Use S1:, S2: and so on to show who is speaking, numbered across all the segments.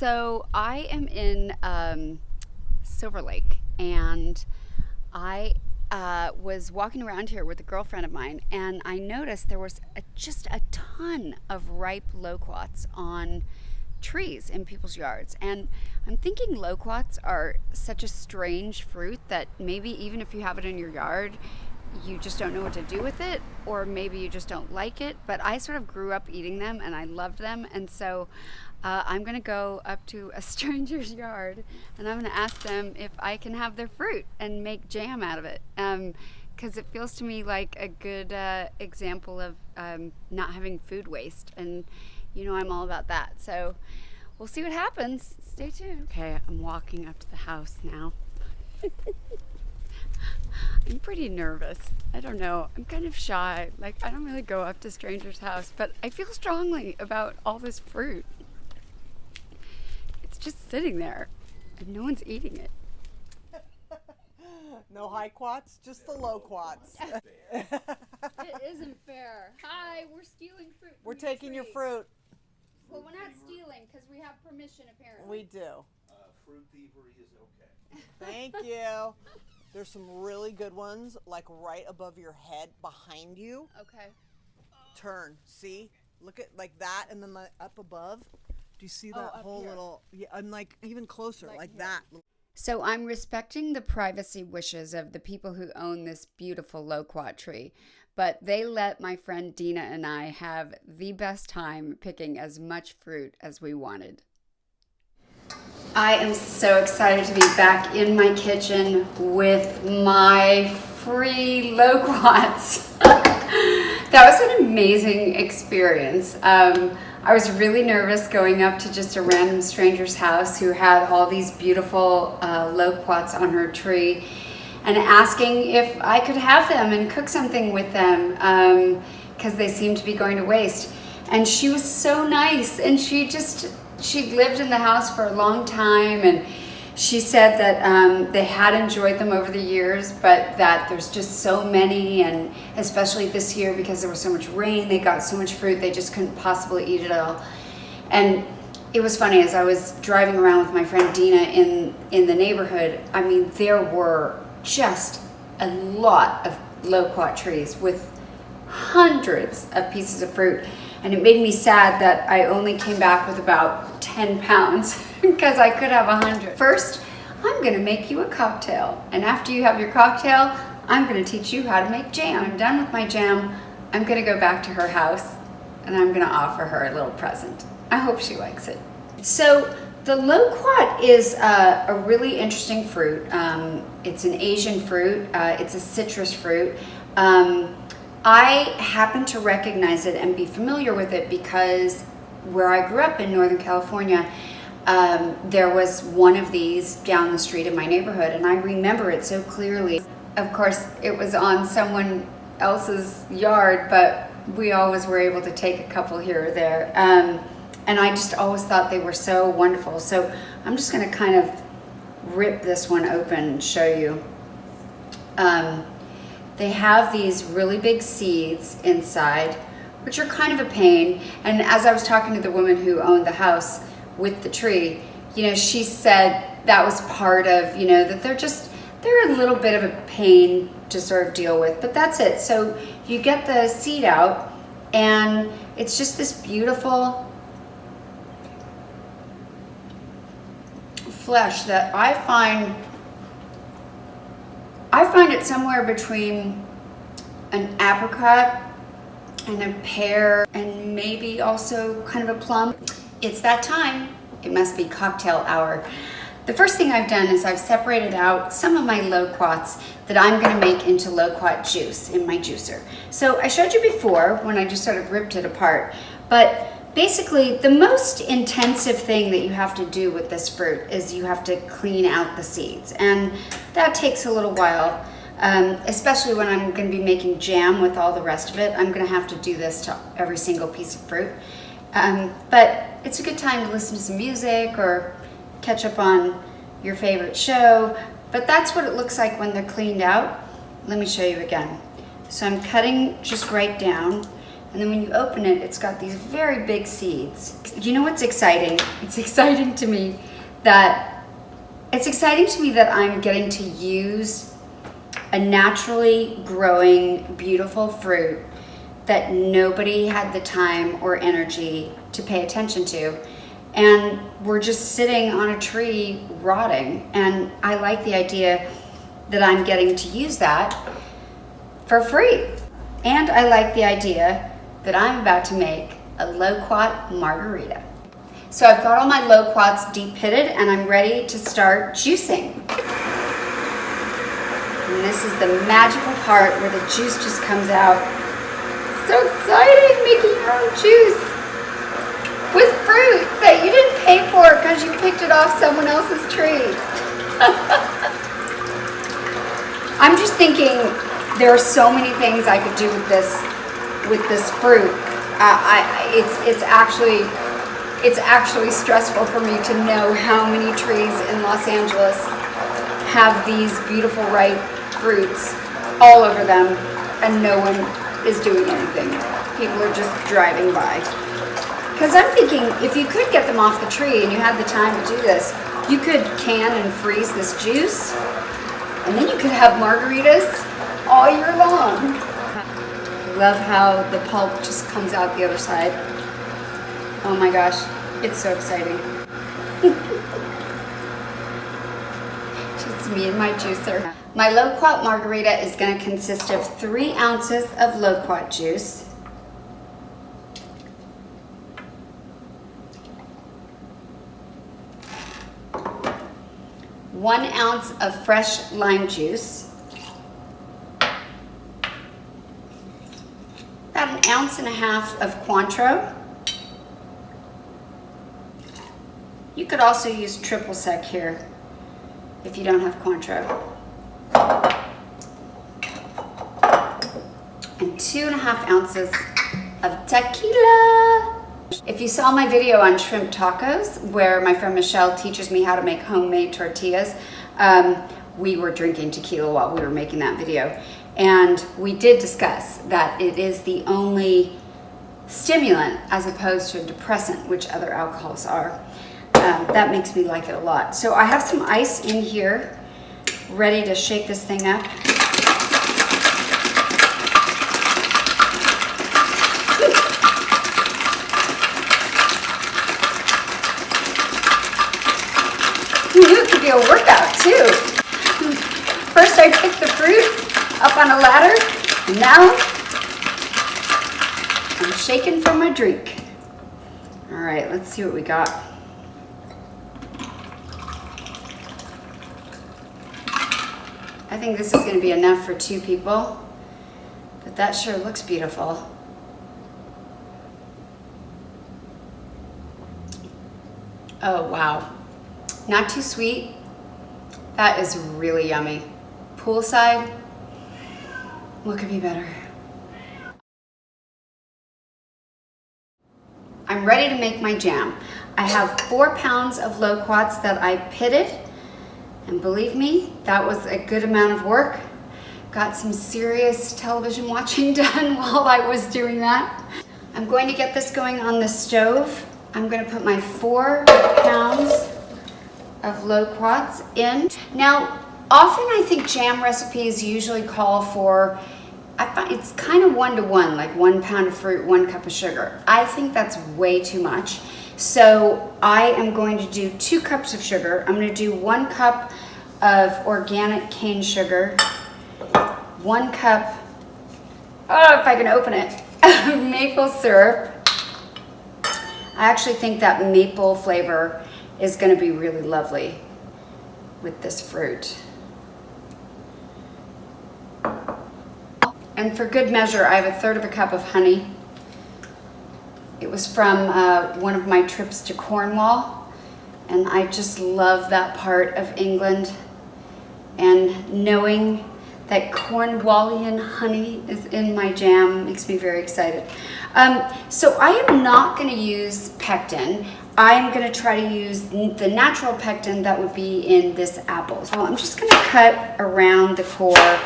S1: So I am in Silver Lake, and I was walking around here with a girlfriend of mine, and I noticed there was just a ton of ripe loquats on trees in people's yards. And I'm thinking loquats are such a strange fruit that maybe even if you have it in your yard, you just don't know what to do with it, or maybe you just don't like it. But I sort of grew up eating them and I loved them, and so I'm gonna go up to a stranger's yard and I'm gonna ask them if I can have their fruit and make jam out of it, because it feels to me like a good example of not having food waste, and I'm all about that. So we'll see what happens. Stay tuned. Okay, I'm walking up to the house now. I'm pretty nervous. I don't know. I'm kind of shy. Like, I don't really go up to strangers' house, but I feel strongly about all this fruit. It's just sitting there, and no one's eating it.
S2: No high quats, just the low quats.
S1: It isn't fair. Hi, we're stealing fruit.
S2: We're taking your fruit.
S1: Well, we're not stealing because we have permission, apparently.
S2: We do.
S3: Fruit thievery is okay.
S2: Thank you. There's some really good ones, like right above your head, behind you.
S1: Okay.
S2: Turn. See? Look at like that, and then up above. Do you see that whole
S1: here.
S2: little? Yeah, and like even closer, like that.
S1: So I'm respecting the privacy wishes of the people who own this beautiful loquat tree, but they let my friend Dina and I have the best time picking as much fruit as we wanted. I am so excited to be back in my kitchen with my free loquats. That was an amazing experience. I was really nervous going up to just a random stranger's house who had all these beautiful loquats on her tree, and asking if I could have them and cook something with them, because they seemed to be going to waste. And she was so nice, and she'd lived in the house for a long time, and she said that they had enjoyed them over the years, but that there's just so many, and especially this year because there was so much rain, they got so much fruit, they just couldn't possibly eat it all. And it was funny, as I was driving around with my friend Dina in the neighborhood, I mean, there were just a lot of loquat trees with hundreds of pieces of fruit. And it made me sad that I only came back with about 10 pounds because I could have 100. First, I'm gonna make you a cocktail. And after you have your cocktail, I'm gonna teach you how to make jam. I'm done with my jam. I'm gonna go back to her house and I'm gonna offer her a little present. I hope she likes it. So the loquat is a really interesting fruit. It's an Asian fruit. It's a citrus fruit. I happen to recognize it and be familiar with it because where I grew up in Northern California, there was one of these down the street in my neighborhood, and I remember it so clearly. Of course, it was on someone else's yard, but we always were able to take a couple here or there. And I just always thought they were so wonderful. So I'm just going to kind of rip this one open and show you. They have these really big seeds inside, which are kind of a pain. And as I was talking to the woman who owned the house with the tree, she said that was part of, that they're a little bit of a pain to sort of deal with, but that's it. So you get the seed out, and it's just this beautiful flesh that I find it somewhere between an apricot and a pear and maybe also kind of a plum. It's that time. It must be cocktail hour. The first thing I've done is I've separated out some of my loquats that I'm going to make into loquat juice in my juicer. So I showed you before when I just sort of ripped it apart, but basically, the most intensive thing that you have to do with this fruit is you have to clean out the seeds, and that takes a little while, especially when I'm going to be making jam with all the rest of it. I'm going to have to do this to every single piece of fruit, but it's a good time to listen to some music or catch up on your favorite show. But that's what it looks like when they're cleaned out. Let me show you again. So I'm cutting just right down. And then when you open it, it's got these very big seeds. You know what's exciting? It's exciting to me that I'm getting to use a naturally growing, beautiful fruit that nobody had the time or energy to pay attention to. And we're just sitting on a tree rotting. And I like the idea that I'm getting to use that for free. And I like the idea that I'm about to make a Loquat margarita. So I've got all my Loquats deep pitted and I'm ready to start juicing. And this is the magical part where the juice just comes out. So exciting, making your own juice with fruit that you didn't pay for because you picked it off someone else's tree. I'm just thinking there are so many things I could do with this fruit. It's actually stressful for me to know how many trees in Los Angeles have these beautiful ripe fruits all over them and no one is doing anything. People are just driving by. Because I'm thinking if you could get them off the tree and you had the time to do this, you could can and freeze this juice and then you could have margaritas all year long. I love how the pulp just comes out the other side. Oh my gosh, it's so exciting. Just me and my juicer. My Loquat margarita is going to consist of 3 ounces of Loquat juice, 1 ounce of fresh lime juice, about 1.5 ounces of Cointreau. You could also use triple sec here if you don't have Cointreau. And 2.5 ounces of tequila. If you saw my video on shrimp tacos, where my friend Michelle teaches me how to make homemade tortillas, we were drinking tequila while we were making that video. And we did discuss that it is the only stimulant as opposed to a depressant, which other alcohols are. That makes me like it a lot. So I have some ice in here, ready to shake this thing up. It could be a workout too. First I picked the fruit up on a ladder, and now I'm shaking for my drink. All right, let's see what we got. I think this is going to be enough for 2 people, but that sure looks beautiful. Oh, wow. Not too sweet. That is really yummy. Poolside, what could be better? I'm ready to make my jam. I have 4 pounds of Loquats that I pitted. And believe me, that was a good amount of work. Got some serious television watching done while I was doing that. I'm going to get this going on the stove. I'm going to put my 4 pounds of Loquats in. Now, often I think jam recipes usually call for, I find it's kind of 1-to-1, like 1 pound of fruit, 1 cup of sugar. I think that's way too much. So I am going to do 2 cups of sugar. I'm going to do 1 cup of organic cane sugar, 1 cup, oh, if I can open it, of maple syrup. I actually think that maple flavor is going to be really lovely with this fruit. And for good measure, I have 1/3 cup of honey. It was from one of my trips to Cornwall, and I just love that part of England. And knowing that Cornwallian honey is in my jam makes me very excited. So I am not going to use pectin. I'm going to try to use the natural pectin that would be in this apple. So I'm just going to cut around the core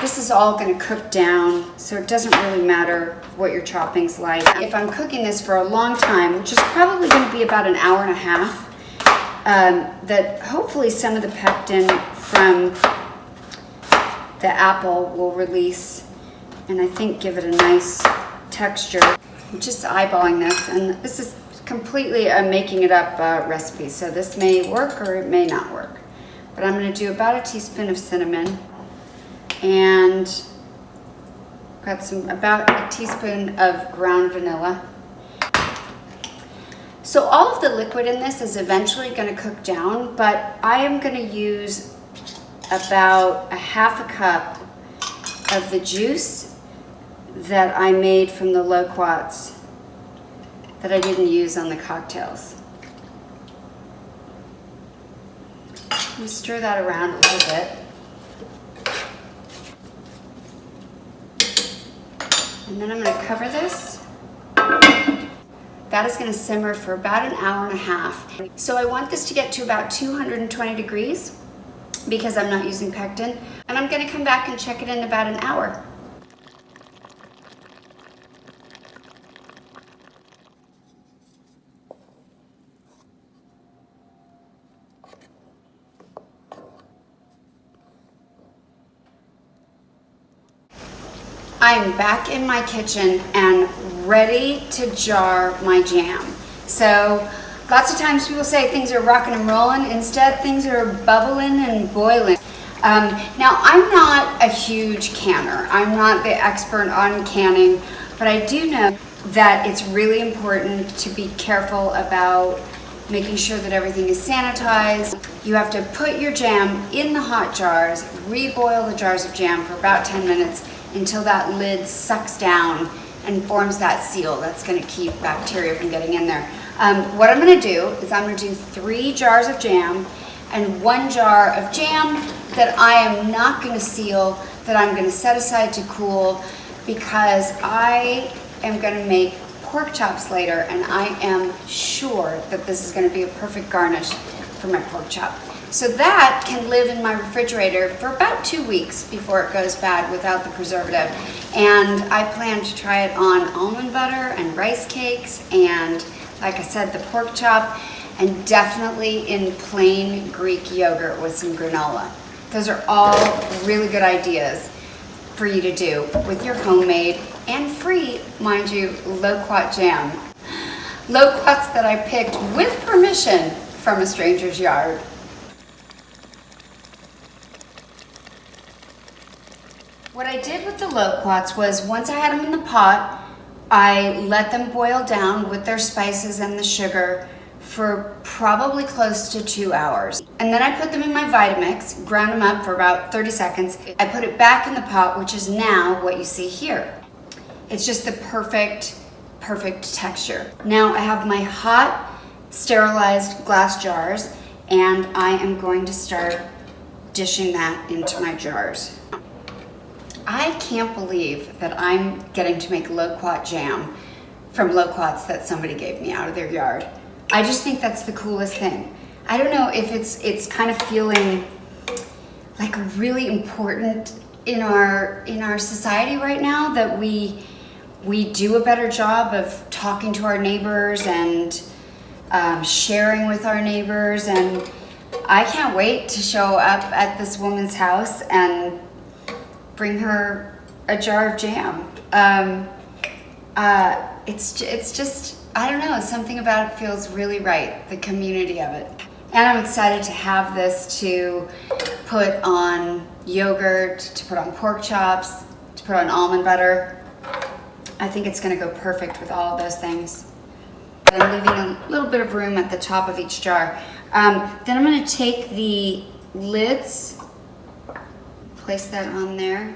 S1: This is all going to cook down, so it doesn't really matter what your chopping's like. If I'm cooking this for a long time, which is probably going to be about an hour and a half, that hopefully some of the pectin from the apple will release and I think give it a nice texture. I'm just eyeballing this, and this is completely a making it up recipe, so this may work or it may not work. But I'm going to do about a teaspoon of cinnamon, and got about a teaspoon of ground vanilla. So all of the liquid in this is eventually going to cook down, but I am going to use about a half a cup of the juice that I made from the Loquats that I didn't use on the cocktails. I'm going to stir that around a little bit. And then I'm going to cover this. That is going to simmer for about an hour and a half. So I want this to get to about 220 degrees because I'm not using pectin. And I'm going to come back and check it in about an hour. I'm back in my kitchen and ready to jar my jam. So lots of times people say things are rocking and rolling. Instead, things are bubbling and boiling. Now, I'm not a huge canner. I'm not the expert on canning, but I do know that it's really important to be careful about making sure that everything is sanitized. You have to put your jam in the hot jars, reboil the jars of jam for about 10 minutes until that lid sucks down and forms that seal that's going to keep bacteria from getting in there. What I'm going to do is I'm going to do 3 jars of jam and 1 jar of jam that I am not going to seal, that I'm going to set aside to cool, because I am going to make pork chops later, and I am sure that this is going to be a perfect garnish for my pork chop. So that can live in my refrigerator for about 2 weeks before it goes bad without the preservative. And I plan to try it on almond butter and rice cakes, and like I said, the pork chop, and definitely in plain Greek yogurt with some granola. Those are all really good ideas for you to do with your homemade and free, mind you, Loquat jam. Loquats that I picked with permission from a stranger's yard. What I did with the Loquats was, once I had them in the pot, I let them boil down with their spices and the sugar for probably close to 2 hours. And then I put them in my Vitamix, ground them up for about 30 seconds. I put it back in the pot, which is now what you see here. It's just the perfect texture. Now I have my hot, sterilized glass jars, and I am going to start dishing that into my jars. I can't believe that I'm getting to make Loquat jam from Loquats that somebody gave me out of their yard. I just think that's the coolest thing. I don't know if it's kind of feeling like really important in our society right now, that we do a better job of talking to our neighbors and sharing with our neighbors. And I can't wait to show up at this woman's house and bring her a jar of jam. It's just, I don't know, something about it feels really right, the community of it. And I'm excited to have this to put on yogurt, to put on pork chops, to put on almond butter. I think it's gonna go perfect with all of those things. But I'm leaving a little bit of room at the top of each jar. Then I'm gonna take the lids, place that on there,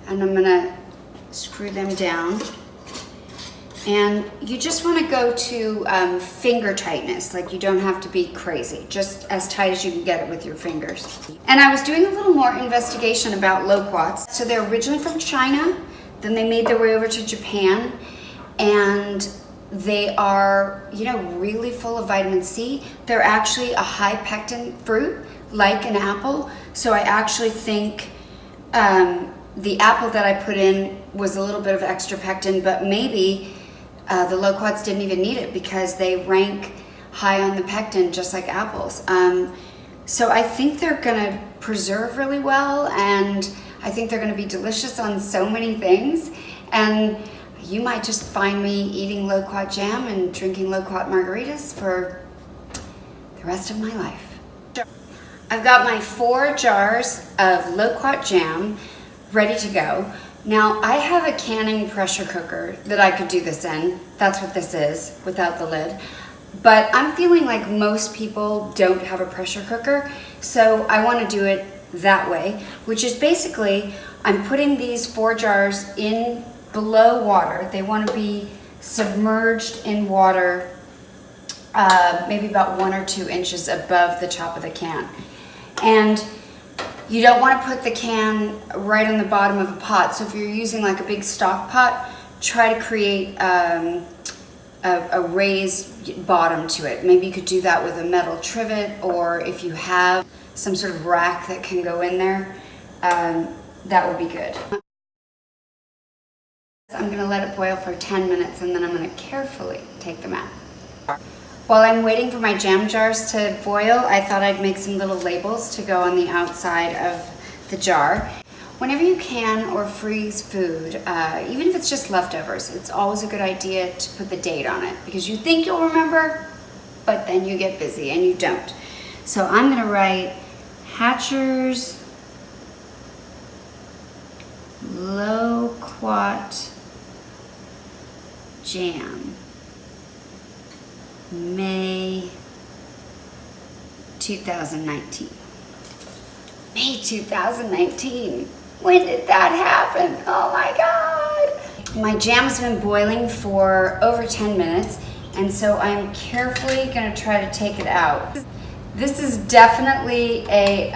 S1: and I'm gonna screw them down. And you just wanna go to finger tightness, like you don't have to be crazy, just as tight as you can get it with your fingers. And I was doing a little more investigation about Loquats. So they're originally from China, then they made their way over to Japan, and They are, you know, really full of vitamin C. They're actually a high pectin fruit, like an apple. So I actually think the apple that I put in was a little bit of extra pectin, but maybe the loquats didn't even need it because they rank high on the pectin, just like apples. So I think they're gonna preserve really well, and I think they're gonna be delicious on so many things. And you might just find me eating loquat jam and drinking loquat margaritas for the rest of my life. I've got my 4 jars of loquat jam ready to go. Now, I have a canning pressure cooker that I could do this in. That's what this is, without the lid. But I'm feeling like most people don't have a pressure cooker, so I want to do it that way, which is basically I'm putting these 4 jars in below water. They want to be submerged in water, maybe about 1 or 2 inches above the top of the can. And you don't want to put the can right on the bottom of a pot. So if you're using like a big stock pot, try to create a raised bottom to it. Maybe you could do that with a metal trivet, or if you have some sort of rack that can go in there, that would be good. I'm going to let it boil for 10 minutes and then I'm going to carefully take them out. While I'm waiting for my jam jars to boil, I thought I'd make some little labels to go on the outside of the jar. Whenever you can or freeze food, even if it's just leftovers, it's always a good idea to put the date on it, because you think you'll remember, but then you get busy and you don't. So I'm going to write Hatcher's Loquat Jam, May 2019. May 2019. When did that happen? Oh my God. My jam's been boiling for over 10 minutes, and so I'm carefully gonna try to take it out. This is definitely a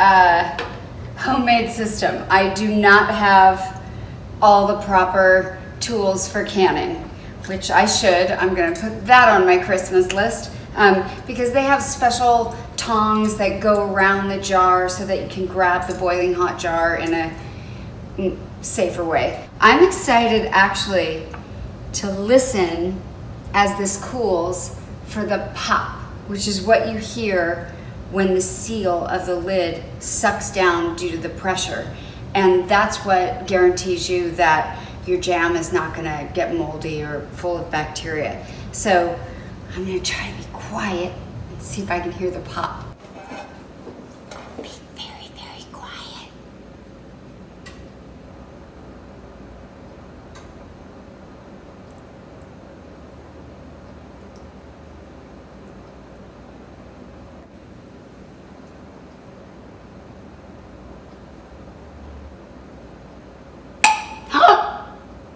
S1: homemade system. I do not have all the proper tools for canning, which I should. I'm gonna put that on my Christmas list, because they have special tongs that go around the jar so that you can grab the boiling hot jar in a safer way. I'm excited actually to listen as this cools for the pop, which is what you hear when the seal of the lid sucks down due to the pressure. And that's what guarantees you that your jam is not gonna get moldy or full of bacteria. So I'm gonna try to be quiet and see if I can hear the pop. Be very, very quiet.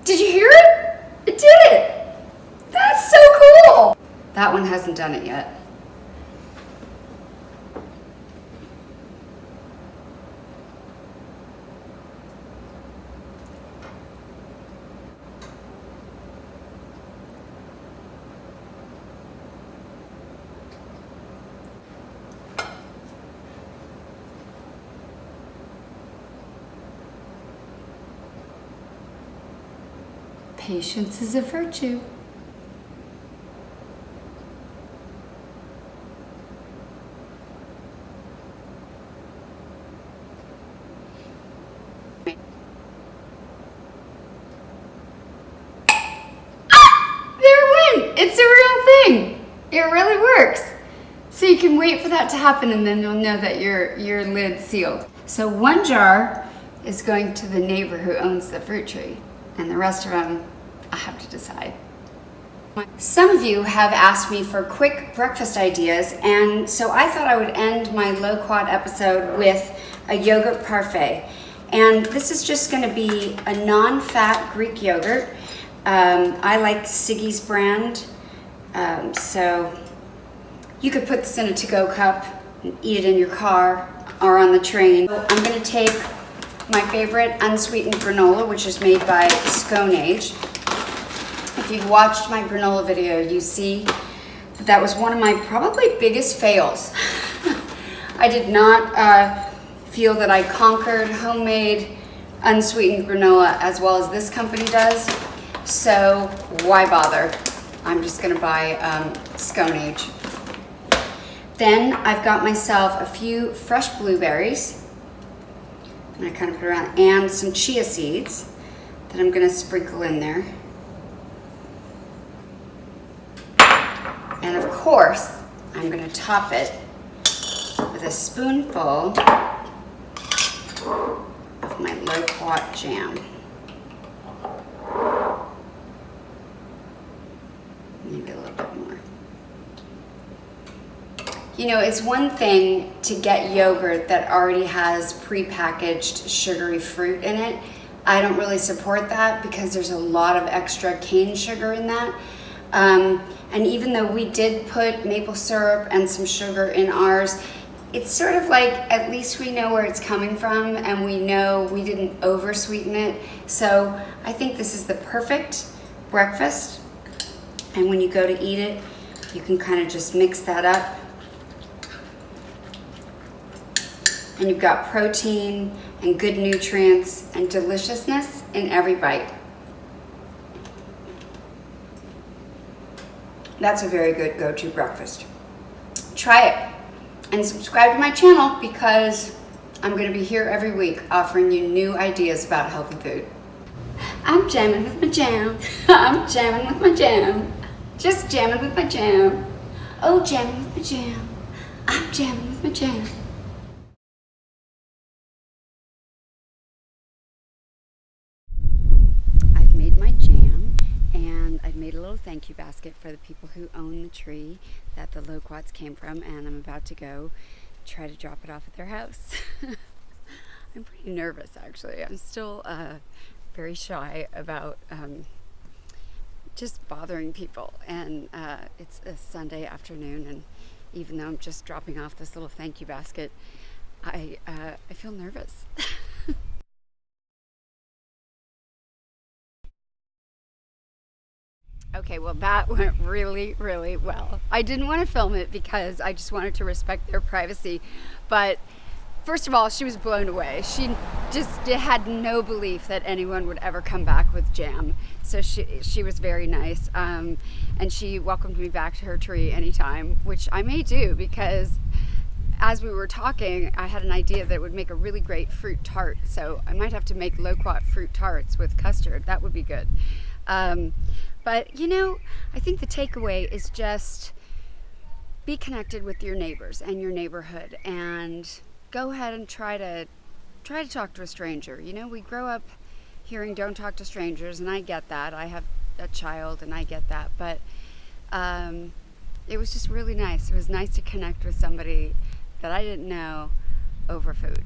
S1: Did you hear it? It did it! That's so cool! That one hasn't done it yet. Patience is a virtue. It's a real thing. It really works. So you can wait for that to happen, and then you'll know that your lid's sealed. So 1 jar is going to the neighbor who owns the fruit tree, and the rest of them, I have to decide. Some of you have asked me for quick breakfast ideas, and so I thought I would end my Loquat episode with a yogurt parfait. And this is just going to be a non-fat Greek yogurt. I like Siggy's brand, so you could put this in a to-go cup and eat it in your car or on the train. I'm going to take my favorite unsweetened granola, which is made by Scone Age. If if you've watched my granola video, you see that was one of my probably biggest fails. I did not feel that I conquered homemade unsweetened granola as well as this company does. So why bother? I'm just gonna buy Scone Age. Then I've got myself a few fresh blueberries. I'm gonna kind of put around, and some chia seeds that I'm gonna sprinkle in there. And of course, I'm gonna top it with a spoonful of my Loquat jam. Maybe a little bit more. You know, it's one thing to get yogurt that already has prepackaged sugary fruit in it. I don't really support that because there's a lot of extra cane sugar in that. And even though we did put maple syrup and some sugar in ours, it's sort of like, at least we know where it's coming from and we know we didn't over sweeten it. So I think this is the perfect breakfast. And when you go to eat it, you can kind of just mix that up. And you've got protein and good nutrients and deliciousness in every bite. That's a very good go-to breakfast. Try it and subscribe to my channel because I'm gonna be here every week offering you new ideas about healthy food. I'm jamming with my jam. I'm jamming with my jam. Just jamming with my jam. Oh, jamming with my jam. I'm jamming with my jam. I've made my jam, and I've made a little thank you basket for the people who own the tree that the Loquats came from, and I'm about to go try to drop it off at their house. I'm pretty nervous, actually. I'm still very shy about just bothering people, and it's a Sunday afternoon, and even though I'm just dropping off this little thank you basket, I feel nervous. Okay, well that went really, really well. I didn't want to film it because I just wanted to respect their privacy, but first of all, she was blown away. She just had no belief that anyone would ever come back with jam. So she was very nice, and she welcomed me back to her tree anytime, which I may do because as we were talking, I had an idea that would make a really great fruit tart. So I might have to make Loquat fruit tarts with custard. That would be good. But you know, I think the takeaway is just be connected with your neighbors and your neighborhood, and go ahead and try to talk to a stranger. You know, we grow up hearing don't talk to strangers, and I get that. I have a child and I get that, but it was just really nice. It was nice to connect with somebody that I didn't know over food.